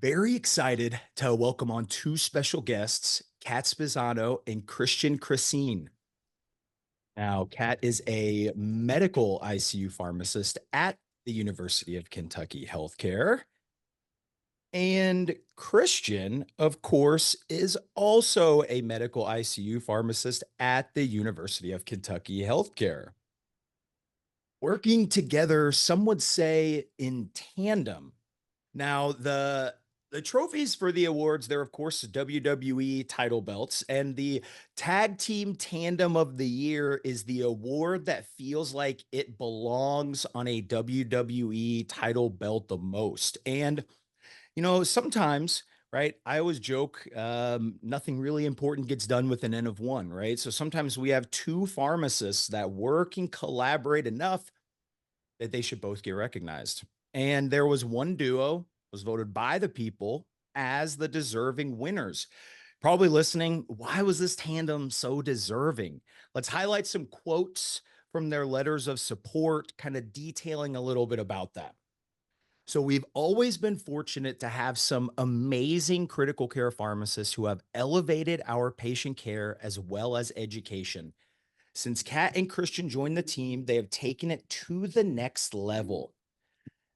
Very excited to welcome on two special guests, Kat Spezzano and Kressin. Now, Kat is a medical ICU pharmacist at the University of Kentucky Healthcare. And Christian, of course, is also a medical ICU pharmacist at the University of Kentucky Healthcare. Working together, some would say in tandem. Now, the trophies for the awards, they're of course WWE title belts, and the tag team tandem of the year is the award that feels like it belongs on a WWE title belt the most. And sometimes, right? I always joke, nothing really important gets done with an N of one, right? So sometimes we have two pharmacists that work and collaborate enough that they should both get recognized. And there was one duo was voted by the people as the deserving winners. Probably listening, why was this tandem so deserving? Let's highlight some quotes from their letters of support, kind of detailing a little bit about that. So, we've always been fortunate to have some amazing critical care pharmacists who have elevated our patient care as well as education. Since Kat and Christian joined the team, they have taken it to the next level.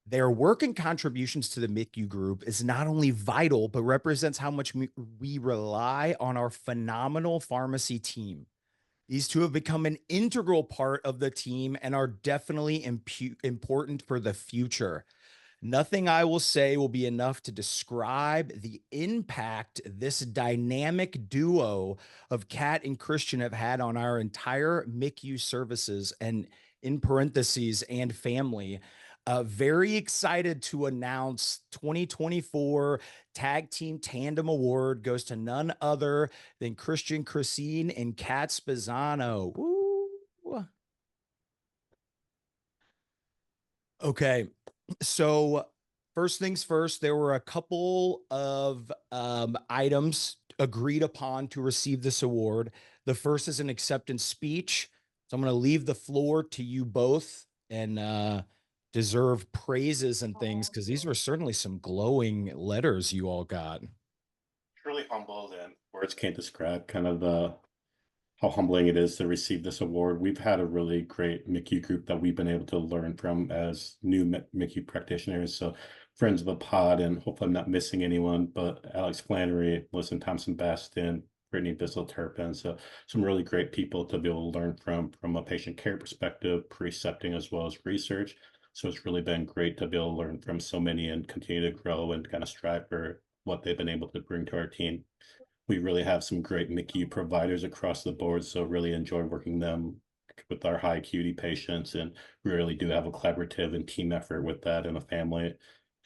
Their work and contributions to the MICU group is not only vital, but represents how much we rely on our phenomenal pharmacy team. These two have become an integral part of the team and are definitely important for the future. Nothing I will say will be enough to describe the impact this dynamic duo of Kat and Christian have had on our entire MICU services and in parentheses and family. Very excited to announce 2024 Tag Team Tandem Award goes to none other than Christian Kressin and Kat Spezzano. Woo. Okay. So first things first, there were a couple of items agreed upon to receive this award. The first is an acceptance speech. So I'm going to leave the floor to you both and deserve praises and things because these were certainly some glowing letters you all got. Truly humbled, and words can't describe kind of how humbling it is to receive this award. We've had a really great MICU group that we've been able to learn from as new MICU practitioners. So friends of the pod, and hopefully I'm not missing anyone, but Alex Flannery, Melissa Thompson Baston, Brittany Bissell Turpin. So some really great people to be able to learn from a patient care perspective, precepting as well as research. So it's really been great to be able to learn from so many and continue to grow and kind of strive for what they've been able to bring to our team. We really have some great MICU providers across the board, so really enjoy working them with our high acuity patients, and we really do have a collaborative and team effort with that in a family.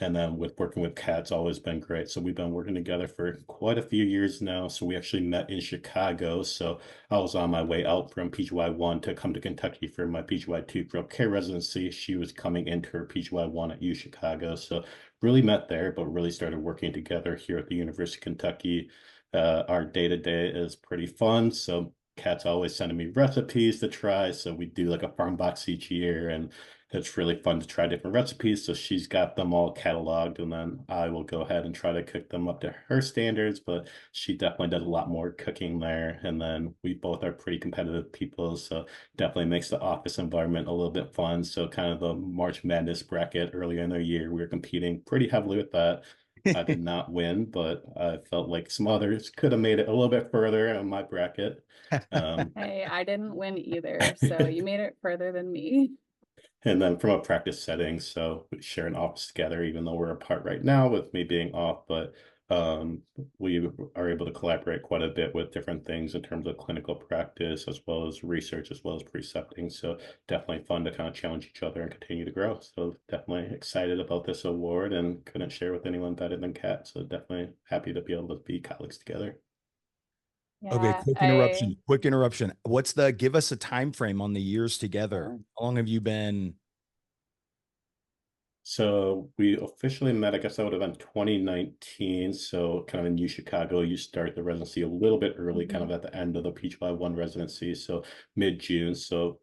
And then with working with Kat's always been great. So we've been working together for quite a few years now. So we actually met in Chicago. So I was on my way out from PGY1 to come to Kentucky for my PGY2 group care residency. She was coming into her PGY1 at U Chicago. So really met there, but really started working together here at the University of Kentucky. Our day to day is pretty fun. So Kat's always sending me recipes to try. So we do like a farm box each year, and it's really fun to try different recipes. So she's got them all cataloged, and then I will go ahead and try to cook them up to her standards. But she definitely does a lot more cooking there. And then we both are pretty competitive people. So definitely makes the office environment a little bit fun. So kind of the March Madness bracket earlier in the year, we were competing pretty heavily with that. I did not win, but I felt like some others could have made it a little bit further on my bracket. Um, Hey, I didn't win either, so you made it further than me. and then from a practice setting, so we share an office together, even though we're apart right now with me being off, but um, we are able to collaborate quite a bit with different things in terms of clinical practice, as well as research, as well as precepting. So definitely fun to kind of challenge each other and continue to grow. So definitely excited about this award and couldn't share with anyone better than Kat. So definitely happy to be able to be colleagues together. Okay, Yeah, quick I interruption. Quick interruption. What's the give us a time frame on the years together? uh, How long have you been? So we officially met, I guess that would have been 2019. So kind of in U Chicago, you start the residency a little bit early, kind of mhm. at the end of the PGY1 residency. So mid-June. So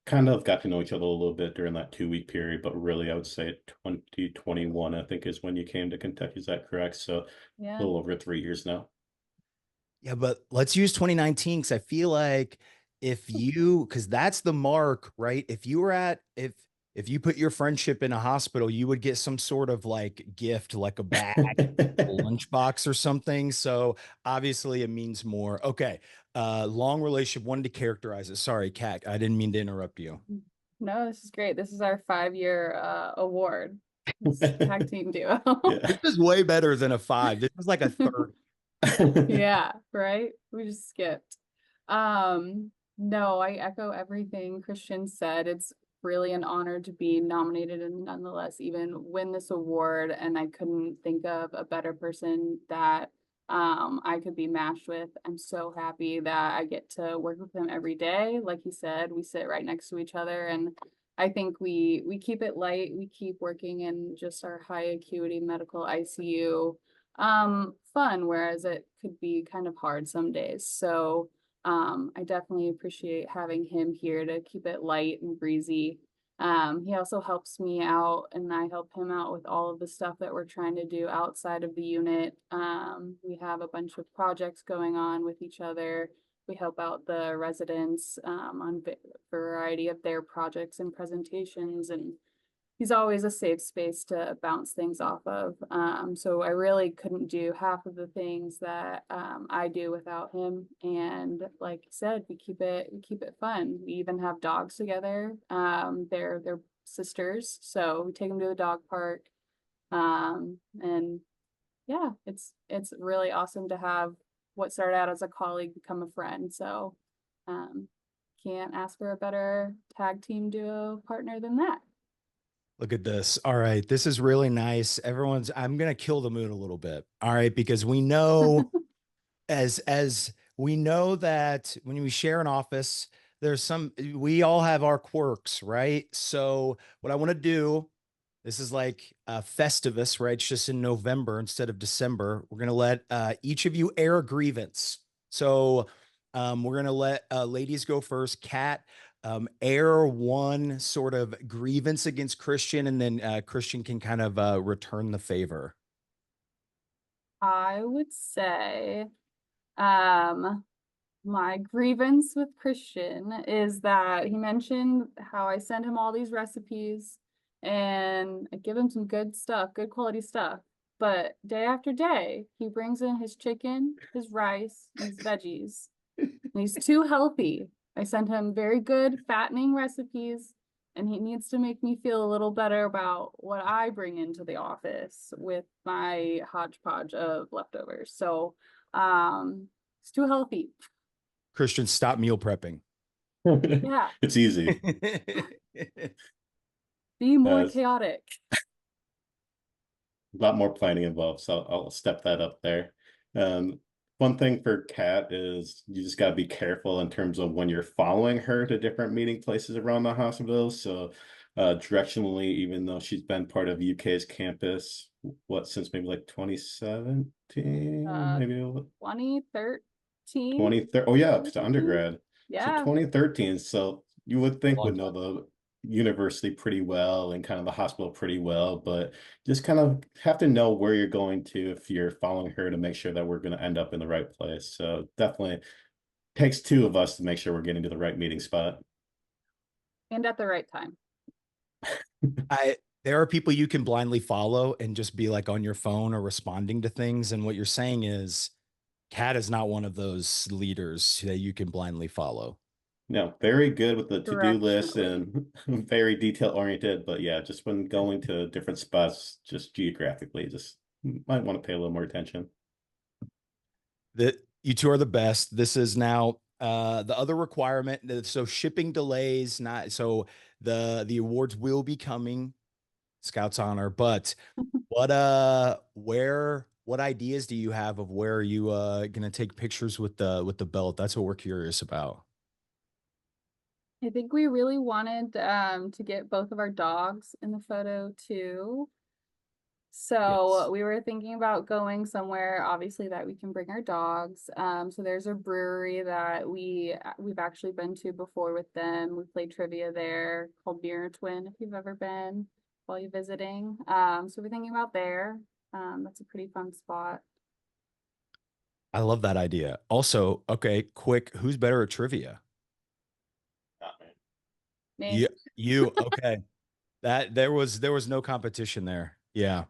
kind of got to know each other a little bit during that 2 week period, but really I would say 2021, I think, is when you came to Kentucky. Is that correct? So a Yeah. little over 3 years now. Yeah, but let's use 2019 because I feel like because that's the mark, right? If you put your friendship in a hospital, you would get some sort of like gift, like a bag, a lunchbox or something. So obviously it means more. Okay. Long relationship, wanted to characterize it. Sorry, Kat, I didn't mean to interrupt you. No, this is great. This is our 5-year award. It's tag team duo. Yeah. This is way better than a 5. This is like a 30. Yeah, right. We just skipped. No, I echo everything Christian said. It's really an honor to be nominated and nonetheless even win this award. And I couldn't think of a better person that I could be matched with. I'm so happy that I get to work with him every day. Like he said, we sit right next to each other, and I think we keep it light. We keep working in just our high acuity medical ICU fun, whereas it could be kind of hard some days. So I definitely appreciate having him here to keep it light and breezy. He also helps me out, and I help him out with all of the stuff that we're trying to do outside of the unit. We have a bunch of projects going on with each other. We help out the residents on a variety of their projects and presentations, and he's always a safe space to bounce things off of. So I really couldn't do half of the things that I do without him. And like I said, we keep it fun. We even have dogs together. They're sisters, so we take them to the dog park. And yeah, it's really awesome to have what started out as a colleague become a friend. So um, can't ask for a better tag team duo partner than that. Look at this. All right. This is really nice. I'm going to kill the mood a little bit. All right. Because we know, as we know that when we share an office, we all have our quirks, right? So, what I want to do, this is like Festivus, right? It's just in November instead of December. We're going to let each of you air a grievance. So, we're going to let ladies go first. Kat, air one sort of grievance against Christian, and then Christian can kind of return the favor. I would say um my grievance with Christian is that he mentioned how I send him all these recipes and I give him some good stuff, good quality stuff. But day after day, he brings in his chicken, his rice, and his veggies. And he's too healthy. I sent him very good, fattening recipes, and he needs to make me feel a little better about what I bring into the office with my hodgepodge of leftovers. So, it's too healthy. Christian, stop meal prepping. Yeah, It's easy. be more It's chaotic. a lot more planning involved, so I'll step that up there. One thing for Kat is you just got to be careful in terms of when you're following her to different meeting places around the hospital. So, directionally, even though she's been part of UK's campus, since maybe like 2017, Uh, maybe 2013, 2013. Oh yeah, because 2013. undergrad. So Yeah. 2013. So you would think Long would know time. the university pretty well and kind of the hospital pretty well, but just kind of have to know where you're going to if you're following her to make sure that we're going to end up in the right place. So definitely takes two of us to make sure we're getting to the right meeting spot. And at the right time. There are people you can blindly follow and just be like on your phone or responding to things. And what you're saying is, Kat is not one of those leaders that you can blindly follow. No, very good with the to-do list Directionally. and very detail oriented, but yeah, just when going to different spots, just geographically, just might want to pay a little more attention. That you two are the best. This is now the other requirement. So shipping delays, not so the awards will be coming. Scouts honor, but what ideas do you have of where you gonna take pictures with the belt? That's what we're curious about. I think we really wanted to get both of our dogs in the photo too. So Yes. we were thinking about going somewhere, obviously, that we can bring our dogs. So there's a brewery that we've actually been to before with them. We played trivia there called Beer and Twin, if you've ever been while you're visiting. So we're thinking about there. That's a pretty fun spot. I love that idea. Also, okay, quick, who's better at trivia? Not me. Me. You, okay. That there was no competition there. Yeah.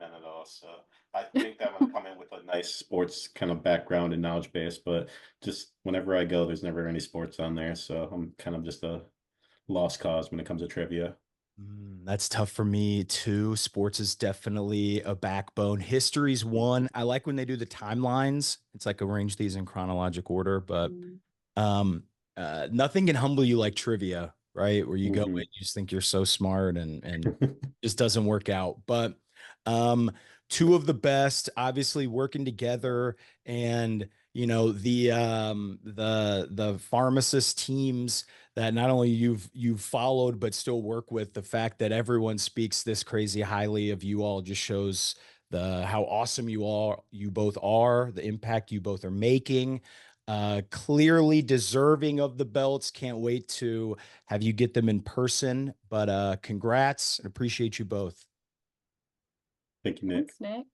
None at all. So I think that I'm gonna come in with a nice sports kind of background and knowledge base, but just whenever I go, there's never any sports on there. So I'm kind of just a lost cause when it comes to trivia. That's tough for me too. Sports is definitely a backbone. History's one. I like when they do the timelines. It's like arrange these in chronologic order, but Mm. um nothing can humble you like trivia, right? Where you go in, Hmm. you just think you're so smart and just doesn't work out. But um two of the best obviously working together, and the pharmacist teams that not only you've followed but still work with. The fact that everyone speaks this crazy highly of you all just shows the how awesome you both are, the impact you both are making. Clearly deserving of the belts. Can't wait to have you get them in person. But congrats and appreciate you both. Thank you, Nick. Thanks, Nick.